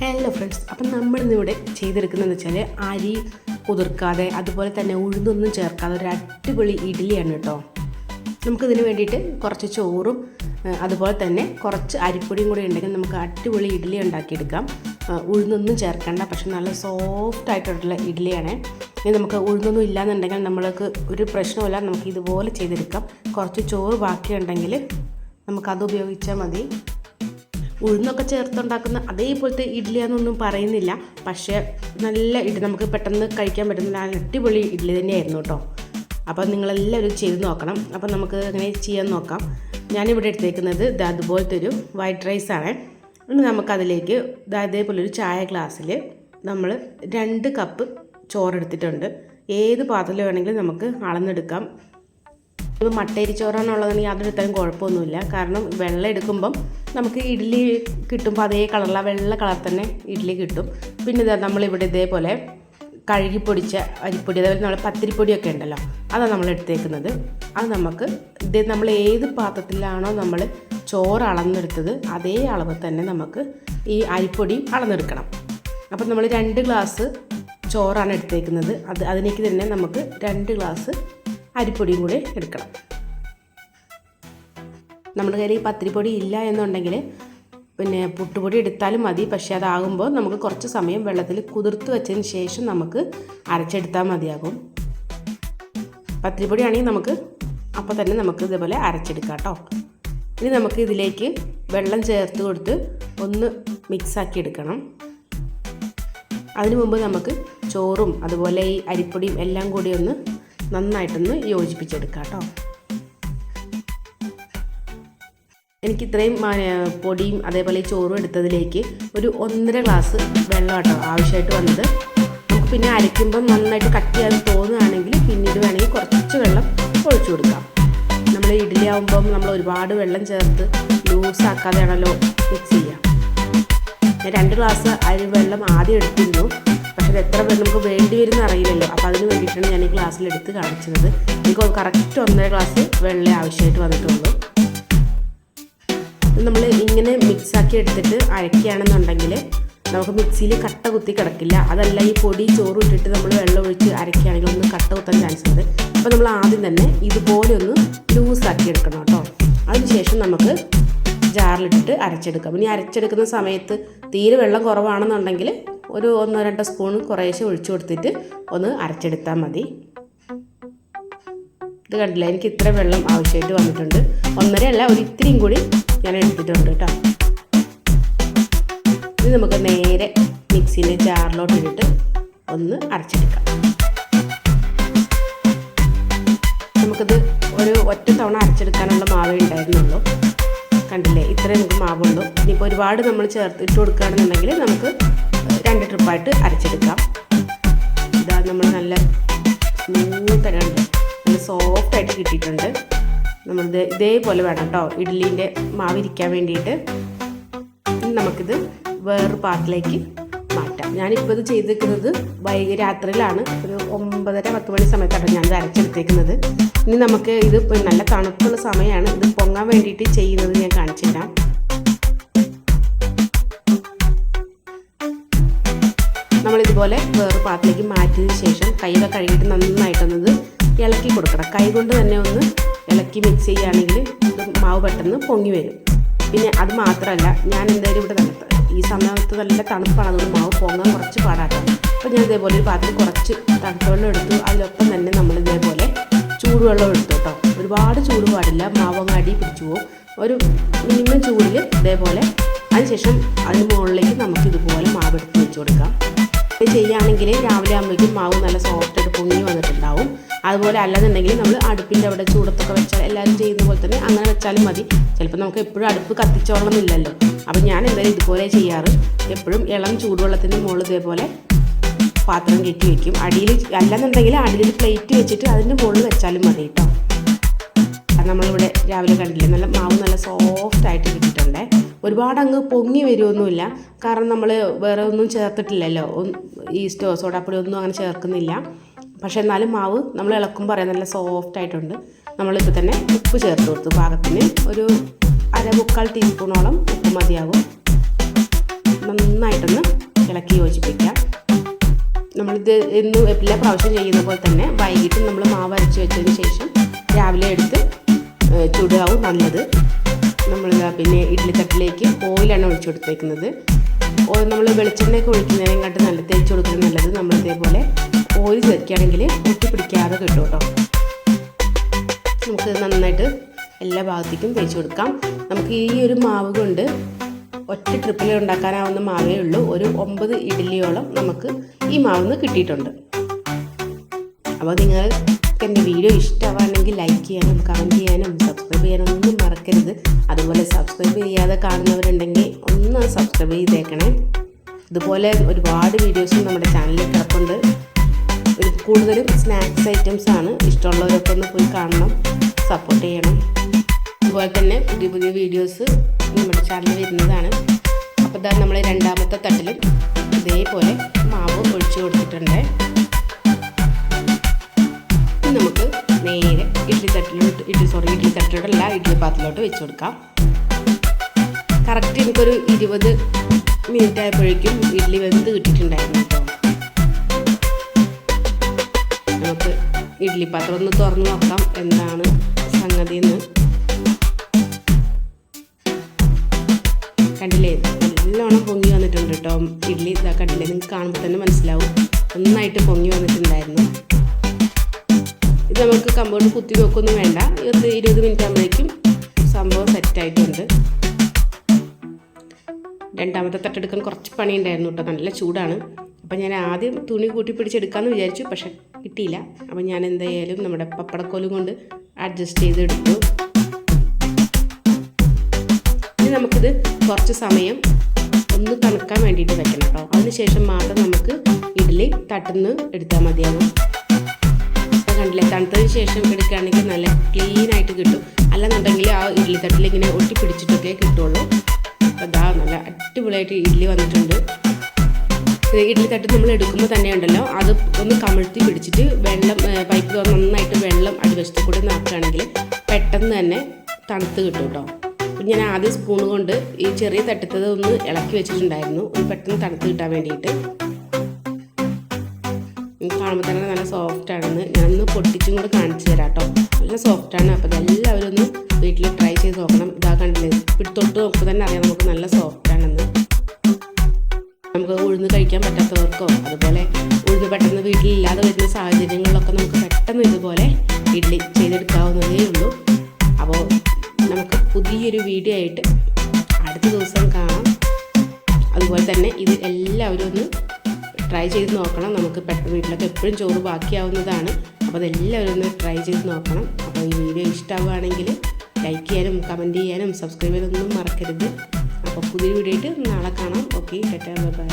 Hello friends, അപ്പം നമ്മളിന്നിവിടെ ചെയ്തെടുക്കുന്നതെന്ന് വെച്ചാൽ അരി കുതിർക്കാതെ അതുപോലെ തന്നെ ഉഴുന്നൊന്നും ചേർക്കാതെ ഒരു അടിപൊളി ഇഡ്ഡലിയാണ് കേട്ടോ. നമുക്കിതിന് വേണ്ടിയിട്ട് കുറച്ച് ചോറും അതുപോലെ തന്നെ കുറച്ച് അരിപ്പൊടിയും കൂടി ഉണ്ടെങ്കിൽ നമുക്ക് അടിപൊളി ഇഡ്ഡലി ഉണ്ടാക്കിയെടുക്കാം. ഉഴുന്നൊന്നും ചേർക്കേണ്ട, പക്ഷെ നല്ല സോഫ്റ്റ് ആയിട്ടുള്ള ഇഡ്ഡലിയാണ്. ഇനി നമുക്ക് ഉഴുന്നൊന്നും ഇല്ലയെന്നുണ്ടെങ്കിൽ നമ്മൾക്ക് ഒരു പ്രശ്നമില്ല, നമുക്ക് ഇതുപോലെ ചെയ്തെടുക്കാം. കുറച്ച് ചോറ് ബാക്കിയുണ്ടെങ്കിൽ നമുക്കത് ഉപയോഗിച്ചാൽ മതി. ഉഴുന്നൊക്കെ ചേർത്തുണ്ടാക്കുന്ന അതേപോലത്തെ ഇഡ്ഡലിയാണെന്നൊന്നും പറയുന്നില്ല, പക്ഷേ നല്ല ഇഡ്ഡലി നമുക്ക് പെട്ടെന്ന് കഴിക്കാൻ പറ്റുന്ന നല്ല അടിപൊളി ഇഡ്ഡലി തന്നെയായിരുന്നു കേട്ടോ. അപ്പോൾ നിങ്ങളെല്ലാവരും ചെയ്ത് നോക്കണം. അപ്പോൾ നമുക്ക് അങ്ങനെ ചെയ്യാൻ നോക്കാം. ഞാനിവിടെ എടുത്തേക്കുന്നത് അതുപോലത്തെ ഒരു വൈറ്റ് റൈസാണ്. ഇനി നമുക്കതിലേക്ക് അതേപോലെ ഒരു ചായ ഗ്ലാസ്സിൽ നമ്മൾ 2 കപ്പ് ചോറെടുത്തിട്ടുണ്ട്. ഏത് പാത്രത്തിൽ വേണമെങ്കിലും നമുക്ക് അളന്നെടുക്കാം. ഇപ്പോൾ മട്ടയരി ചോറാണുള്ളതെങ്കിൽ അതെടുത്താലും കുഴപ്പമൊന്നുമില്ല, കാരണം വെള്ളം എടുക്കുമ്പം നമുക്ക് ഇഡ്ഡലി കിട്ടുമ്പോൾ അതേ കളറിലാണ്, വെള്ള കളർ തന്നെ ഇഡ്ഡലി കിട്ടും. പിന്നെ നമ്മളിവിടെ ഇതേപോലെ കഴുകി പൊടിച്ച അരിപ്പൊടി, അതേപോലെ നമ്മൾ പത്തിരിപ്പൊടിയൊക്കെ ഉണ്ടല്ലോ, അതാണ് നമ്മൾ എടുത്തേക്കുന്നത്. അത് നമുക്ക് നമ്മൾ ഏത് പാത്രത്തിലാണോ നമ്മൾ ചോറ് അളന്നെടുത്തത് അതേ അളവ് തന്നെ നമുക്ക് ഈ അരിപ്പൊടി അളന്നെടുക്കണം. അപ്പം നമ്മൾ 2 ഗ്ലാസ് ചോറാണ് എടുത്തേക്കുന്നത്. അതിലേക്ക് തന്നെ നമുക്ക് 2 ഗ്ലാസ് അരിപ്പൊടിയും കൂടി എടുക്കണം. നമ്മുടെ കയ്യിൽ ഈ പത്തിരിപ്പൊടി ഇല്ല എന്നുണ്ടെങ്കിൽ പിന്നെ പുട്ടുപൊടി എടുത്താലും മതി, പക്ഷേ അതാകുമ്പോൾ നമുക്ക് കുറച്ച് സമയം വെള്ളത്തിൽ കുതിർത്ത് വെച്ചതിന് ശേഷം നമുക്ക് അരച്ചെടുത്താൽ മതിയാകും. പത്തിരിപ്പൊടിയാണെങ്കിൽ നമുക്ക് അപ്പോൾ തന്നെ നമുക്ക് ഇതേപോലെ അരച്ചെടുക്കാം കേട്ടോ. ഇനി നമുക്ക് ഇതിലേക്ക് വെള്ളം ചേർത്ത് കൊടുത്ത് ഒന്ന് മിക്സാക്കി എടുക്കണം. അതിനു മുമ്പ് നമുക്ക് ചോറും അതുപോലെ ഈ അരിപ്പൊടിയും എല്ലാം കൂടി ഒന്ന് നന്നായിട്ടൊന്ന് യോജിപ്പിച്ചെടുക്കാം കേട്ടോ. എനിക്ക് ഇത്രയും പൊടിയും അതേപോലെ ഈ ചോറും എടുത്തതിലേക്ക് ഒരു 1.5 ഗ്ലാസ് വെള്ളം കേട്ടോ ആവശ്യമായിട്ട് വന്നത്. നമുക്ക് പിന്നെ അരയ്ക്കുമ്പം നന്നായിട്ട് കട്ടിയായി തോന്നുകയാണെങ്കിൽ പിന്നീട് വേണമെങ്കിൽ കുറച്ച് വെള്ളം ഒഴിച്ചു കൊടുക്കാം. നമ്മൾ ഇഡ്ഡലി ആകുമ്പം നമ്മൾ ഒരുപാട് വെള്ളം ചേർത്ത് ലൂസാക്കാതെയാണല്ലോ മിക്സ് ചെയ്യുക. ഞാൻ 2 ഗ്ലാസ് വെള്ളം ആദ്യം എടുത്തിരുന്നു, പക്ഷേ അത് എത്ര നമുക്ക് വേണ്ടി വരുമെന്ന് അറിയില്ലല്ലോ. അപ്പോൾ അതിന് വേണ്ടിയിട്ടാണ് ഞാൻ ഈ ഗ്ലാസ്സിലെടുത്ത് കാണിച്ചത്. എനിക്ക് കറക്റ്റ് 1.5 ഗ്ലാസ് വെള്ളം ആവശ്യമായിട്ട് വന്നിട്ടുള്ളൂ. നമ്മൾ ഇങ്ങനെ മിക്സാക്കി എടുത്തിട്ട് അരയ്ക്കുകയാണെന്നുണ്ടെങ്കിൽ നമുക്ക് മിക്സിയിൽ കട്ട കുത്തി കിടക്കില്ല. അതല്ല, ഈ പൊടി ചോറും ഇട്ടിട്ട് നമ്മൾ വെള്ളം ഒഴിച്ച് അരയ്ക്കുകയാണെങ്കിൽ ഒന്ന് കട്ട കുത്താൻ ചാൻസ് ഉണ്ട്. അപ്പോൾ നമ്മൾ ആദ്യം തന്നെ ഇതുപോലെ ഒന്ന് ലൂസാക്കി എടുക്കണം കേട്ടോ. അതിനുശേഷം നമുക്ക് ജാറിലിട്ടിട്ട് അരച്ചെടുക്കാം. ഇനി അരച്ചെടുക്കുന്ന സമയത്ത് തീരെ വെള്ളം കുറവാണെന്നുണ്ടെങ്കിൽ ഒരു 1-2 സ്പൂൺ കുറേശ്ശെ ഒഴിച്ചു കൊടുത്തിട്ട് ഒന്ന് അരച്ചെടുത്താൽ മതി. ഇത് കണ്ടില്ല, എനിക്ക് ഇത്ര വെള്ളം ആവശ്യമായിട്ട് വന്നിട്ടുണ്ട്. 1.5 അല്ല, ഒരു ഇത്തിരിയും കൂടി ഞാൻ എടുത്തിട്ടുണ്ട് കേട്ടോ. ഇനി നമുക്ക് നേരെ മിക്സിൻ്റെ ജാറിലോട്ട് ഇട്ടിട്ട് ഒന്ന് അരച്ചെടുക്കാം. നമുക്കിത് ഒരു ഒറ്റ തവണ അരച്ചെടുക്കാനുള്ള മാവേ ഉണ്ടായിരുന്നുള്ളൂ. കണ്ടില്ലേ, ഇത്രയും നമുക്ക് മാവുള്ളൂ. ഇനിയിപ്പോൾ ഒരുപാട് നമ്മൾ ഇട്ട് കൊടുക്കുകയാണെന്നുണ്ടെങ്കിൽ നമുക്ക് 2 ട്രിപ്പായിട്ട് അരച്ചെടുക്കാം. ഇതാ നമ്മൾ നല്ല സ്മൂത്തായിട്ട് നല്ല സോഫ്റ്റായിട്ട് കിട്ടിയിട്ടുണ്ട്. നമ്മളിത് ഇതേപോലെ വേണം കേട്ടോ ഇഡ്ഡലീൻ്റെ മാവിരിക്കാൻ വേണ്ടിയിട്ട്. നമുക്കിത് വേറൊരു പാത്രത്തിലേക്ക് മാറ്റാം. ഞാനിപ്പോൾ ഇത് ചെയ്തേക്കുന്നത് രാത്രിയിലാണ്, ഒരു 9:30-10 മണി സമയത്താണ് ഞാനിത് അരച്ചെടുത്തേക്കുന്നത്. ഇനി നമുക്ക് ഇത് നല്ല തണുപ്പുള്ള സമയമാണ്, ഇത് പൊങ്ങാൻ വേണ്ടിയിട്ട് ചെയ്യുന്നത് ഞാൻ കാണിച്ചുതരാം. നമ്മളിതുപോലെ വേറൊരു പാത്രത്തിലേക്ക് മാറ്റിയതിന് ശേഷം കൈയൊക്കെ കഴുകിയിട്ട് നന്നായിട്ടൊന്നത് ഇളക്കി കൊടുക്കണം. കൈ കൊണ്ട് തന്നെ ഒന്ന് ഇളക്കി മിക്സ് ചെയ്യുകയാണെങ്കിൽ മാവ് പെട്ടെന്ന് പൊങ്ങി വരും. പിന്നെ അത് മാത്രമല്ല, ഞാൻ എന്തായാലും ഇവിടെ ഈ സമയത്ത് നല്ല തണുപ്പാണ്, അതുകൊണ്ട് മാവ് പൊങ്ങാൻ കുറച്ച് പാടാക്കാം. അപ്പോൾ ഞാൻ ഇതേപോലെ ഒരു പാത്രത്തിൽ കുറച്ച് തണുത്തവെള്ളം എടുത്തു. അതിലൊപ്പം തന്നെ നമ്മൾ ഇതേപോലെ ചൂടുവെള്ളം എടുത്തു കേട്ടോ. ഒരുപാട് ചൂട് പാടില്ല, മാവങ്ങ് അടി പിടിച്ചു പോകും. ഒരു മിനിമം ചൂടിൽ ഇതേപോലെ. അതിനുശേഷം അതിന് മുകളിലേക്ക് നമുക്ക് ഇതുപോലെ മാവ് എടുത്ത് വെച്ച് കൊടുക്കാം. ചെയ്യുകയാണെങ്കിൽ രാവിലെ ആകുമ്പോഴേക്കും മാവ് നല്ല സോഫ്റ്റായിട്ട് പൊങ്ങി വന്നിട്ടുണ്ടാവും. അതുപോലെ അല്ലെന്നുണ്ടെങ്കിൽ നമ്മൾ അടുപ്പിൻ്റെ അവിടെ ചൂടത്തൊക്കെ വെച്ചാൽ എല്ലാവരും ചെയ്യുന്ന പോലെ തന്നെ അങ്ങനെ വെച്ചാലും മതി. ചിലപ്പോൾ നമുക്ക് എപ്പോഴും അടുപ്പ് കത്തിച്ചോളണമെന്നില്ലല്ലോ. അപ്പം ഞാൻ എന്തായാലും ഇതുപോലെ ചെയ്യാറ്. എപ്പോഴും ഇളം ചൂടുവെള്ളത്തിൻ്റെ മുകളിൽ ഇതേപോലെ പാത്രം കയറ്റി വയ്ക്കും. അടിയിൽ അല്ലെന്നുണ്ടെങ്കിൽ അടിയിൽ പ്ലേറ്റ് വെച്ചിട്ട് അതിൻ്റെ മുകളിൽ വെച്ചാലും മതി കേട്ടോ. നമ്മളിവിടെ രാവിലെ കണ്ടില്ലേ, നല്ല മാവ് നല്ല സോഫ്റ്റായിട്ട് കിട്ടിയിട്ടുണ്ടേ. ഒരുപാട് അങ്ങ് പൊങ്ങി വരുമൊന്നുമില്ല, കാരണം നമ്മൾ വേറെ ഒന്നും ചേർത്തിട്ടില്ലല്ലോ, ഈസ്റ്റോ സോഡാപ്പൊടി ഒന്നും അങ്ങനെ ചേർക്കുന്നില്ല. പക്ഷേ എന്നാലും മാവ് നമ്മൾ ഇളക്കുമ്പോൾ പറയാൻ നല്ല സോഫ്റ്റായിട്ടുണ്ട്. നമ്മളിപ്പോൾ തന്നെ ഉപ്പ് ചേർത്ത് കൊടുത്തു പാകത്തിന്. ഒരു 1/4 ടീസ്പൂണോളം ഉപ്പ് മതിയാകും. നന്നായിട്ടൊന്ന് ഇളക്കി യോജിപ്പിക്കാം. നമ്മളിത് എന്നും എല്ലാ പ്രാവശ്യം ചെയ്യുന്ന പോലെ തന്നെ വൈകിട്ട് നമ്മൾ മാവ് അരച്ച് വെച്ചതിന് ശേഷം രാവിലെ എടുത്ത് ചുടുകയാവും നല്ലത്. പിന്നെ ഇഡ്ഡലി തട്ടിലേക്ക് ഓയിലാണ് ഒഴിച്ചു കൊടുത്തേക്കുന്നത്. നമ്മൾ വെളിച്ചെണ്ണയൊക്കെ ഒഴിക്കുന്നതിനെക്കാട്ടും നല്ല തേച്ച് കൊടുക്കുന്നത് നല്ലത്. നമ്മൾ ഇതേപോലെ ഓയിൽ ചേർക്കുകയാണെങ്കിൽ ഒട്ടിപ്പിടിക്കാതെ കിട്ടും കേട്ടോ. നമുക്ക് നന്നായിട്ട് എല്ലാ ഭാഗത്തേക്കും തേച്ച് കൊടുക്കാം. നമുക്ക് ഈ ഒരു മാവ് കൊണ്ട് ഒറ്റ ട്രിപ്പിൽ ഉണ്ടാക്കാനാവുന്ന മാവേ ഉള്ളൂ. ഒരു 9 ഇഡ്ഡലിയോളം നമുക്ക് ഈ മാവിൽ കിട്ടിയിട്ടുണ്ട്. അപ്പോൾ നിങ്ങൾക്ക് എൻ്റെ വീഡിയോ ഇഷ്ടമാണെങ്കിൽ ലൈക്ക് ചെയ്യാനും കമൻറ്റ് ചെയ്യാനും സബ്സ്ക്രൈബ് ചെയ്യാനും ഒന്നും മറക്കരുത്. അതുപോലെ സബ്സ്ക്രൈബ് ചെയ്യാതെ കാണുന്നവരുണ്ടെങ്കിൽ ഒന്ന് സബ്സ്ക്രൈബ് ചെയ്തേക്കണേ. ഇതുപോലെ ഒരുപാട് വീഡിയോസും നമ്മുടെ ചാനലിൽ കിടപ്പുണ്ട്. കൂടുതലും സ്നാക്സ് ഐറ്റംസാണ്. ഇഷ്ടമുള്ളവരൊക്കെ ഒന്ന് പോയി കാണണം, സപ്പോർട്ട് ചെയ്യണം. അതുപോലെ തന്നെ പുതിയ പുതിയ വീഡിയോസ് നമ്മുടെ ചാനലിൽ വരുന്നതാണ്. അപ്പോൾ ഇതാ നമ്മൾ രണ്ടാമത്തെ തട്ടിലും ഇതേപോലെ മാവ് ഒഴിച്ചു കൊടുത്തിട്ടുണ്ട്. നമുക്ക് നേരെ ഇഡ്ഡലി തട്ടിലോട്ടല്ല ഇഡ്ഡലി പാത്രത്തിലോട്ട് വെച്ച് കൊടുക്കാം. കറക്റ്റ് എനിക്കൊരു 20 മിനിറ്റ് ആയപ്പോഴേക്കും ഇഡ്ഡലി വെന്ത് കിട്ടിയിട്ടുണ്ടായിരുന്നു കേട്ടോ. നമുക്ക് ഇഡ്ഡലി പാത്രം ഒന്ന് തുറന്ന് നോക്കാം എന്താണ് സംഗതി എന്ന്. കണ്ടില്ലേ, നല്ലോണം പൊങ്ങി വന്നിട്ടുണ്ട് കേട്ടോ ഇഡ്ഡലി. ഇതാ കണ്ടില്ലേ, നിങ്ങൾക്ക് കാണുമ്പോൾ തന്നെ മനസ്സിലാവും നന്നായിട്ട് പൊങ്ങി വന്നിട്ടുണ്ടായിരുന്നു. ഇത് നമുക്ക് കമ്പോണ്ട് കുത്തി നോക്കൊന്നും വേണ്ട. 20 മിനിറ്റ് ആകുമ്പോഴേക്കും സംഭവം സെറ്റായിട്ടുണ്ട്. രണ്ടാമത്തെ തട്ടെടുക്കാൻ കുറച്ച് പണി ഉണ്ടായിരുന്നു കേട്ടോ, നല്ല ചൂടാണ്. അപ്പം ഞാൻ ആദ്യം തുണി കൂട്ടി പിടിച്ചെടുക്കാമെന്ന് വിചാരിച്ചു, പക്ഷെ കിട്ടിയില്ല. അപ്പം ഞാൻ എന്തായാലും നമ്മുടെ പപ്പടക്കോലും കൊണ്ട് അഡ്ജസ്റ്റ് ചെയ്തെടുത്തു. ഇനി നമുക്കിത് കുറച്ച് സമയം ഒന്ന് തണുക്കാൻ വേണ്ടിയിട്ട് വെക്കണം കേട്ടോ. അതിനുശേഷം മാത്രം നമുക്ക് ഇഡ്ഡലി തട്ടുന്ന് എടുത്താൽ മതിയാകും. അപ്പം കണ്ടില്ലേ, തണുത്തതിന് ശേഷം എടുക്കുകയാണെങ്കിൽ നല്ല ക്ലീനായിട്ട് കിട്ടും. അല്ലെന്നുണ്ടെങ്കിൽ ആ ഇഡ്ഡലി തട്ടിൽ ഇങ്ങനെ ഒട്ടിപ്പിടിച്ചിട്ടൊക്കെ കിട്ടുള്ളൂ. അപ്പോൾ ഇതാ നല്ല അടിപൊളിയായിട്ട് ഇഡ്ഡലി വന്നിട്ടുണ്ട്. ഇഡ്ഡലി തട്ട് നമ്മൾ എടുക്കുമ്പോൾ തന്നെ ഉണ്ടല്ലോ, അത് ഒന്ന് കമിഴ്ത്തി പിടിച്ചിട്ട് വെള്ളം പൈപ്പ് നന്നായിട്ട് വെള്ളം അടിവശത്ത് കൂടെ നാക്കുകയാണെങ്കിൽ പെട്ടെന്ന് തന്നെ തണുത്ത് കിട്ടും കേട്ടോ. ഞാൻ ആദ്യം സ്പൂൺ കൊണ്ട് ഈ ചെറിയ തട്ടത്തത് ഒന്ന് ഇളക്കി വെച്ചിട്ടുണ്ടായിരുന്നു, ഒന്ന് പെട്ടെന്ന് തണുത്ത് കിട്ടാൻ വേണ്ടിയിട്ട്. കാണുമ്പോൾ തന്നെ നല്ല സോഫ്റ്റാണെന്ന് ഞാനൊന്ന് പൊട്ടിച്ചും കൂടെ കാണിച്ചു തരാം കേട്ടോ. നല്ല സോഫ്റ്റാണ്. അപ്പോൾ ഇതെല്ലാവരും ഒന്ന് വീട്ടിൽ ട്രൈ ചെയ്ത് നോക്കണം. ഇതാ കണ്ടില്ലേ, തൊട്ട് നോക്കുമ്പോൾ തന്നെ അറിയാം നമുക്ക് നല്ല സോഫ്റ്റാണെന്ന്. നമുക്ക് ഉഴുന്ന് കഴിക്കാൻ പറ്റാത്തവർക്കോ അതുപോലെ ഉഴുന്ന് പെട്ടെന്ന് വീട്ടിലില്ലാതെ വരുന്ന സാഹചര്യങ്ങളിലൊക്കെ നമുക്ക് പെട്ടെന്ന് ഇതുപോലെ ഇഡ്ഡലി ചെയ്തെടുക്കാവുന്നതേ ഉള്ളൂ. അപ്പോൾ നമുക്ക് പുതിയൊരു വീഡിയോ ആയിട്ട് അടുത്ത ദിവസം കാണാം. അതുപോലെ തന്നെ ഇത് എല്ലാവരും ഒന്ന് ട്രൈ ചെയ്ത് നോക്കണം. നമുക്ക് പെട്ടെന്ന് വീട്ടിലൊക്കെ എപ്പോഴും ചോറ് ബാക്കിയാവുന്നതാണ്. അപ്പോൾ അതെല്ലാവരും ഒന്ന് ട്രൈ ചെയ്ത് നോക്കണം. അപ്പോൾ ഈ വീഡിയോ ഇഷ്ടമാവുകയാണെങ്കിൽ ലൈക്ക് ചെയ്യാനും കമൻറ്റ് ചെയ്യാനും സബ്സ്ക്രൈബ് ചെയ്യാനൊന്നും മറക്കരുത്. അപ്പോൾ പുതിയ വീഡിയോ ആയിട്ട് നാളെ കാണാം. Okay, tata, by.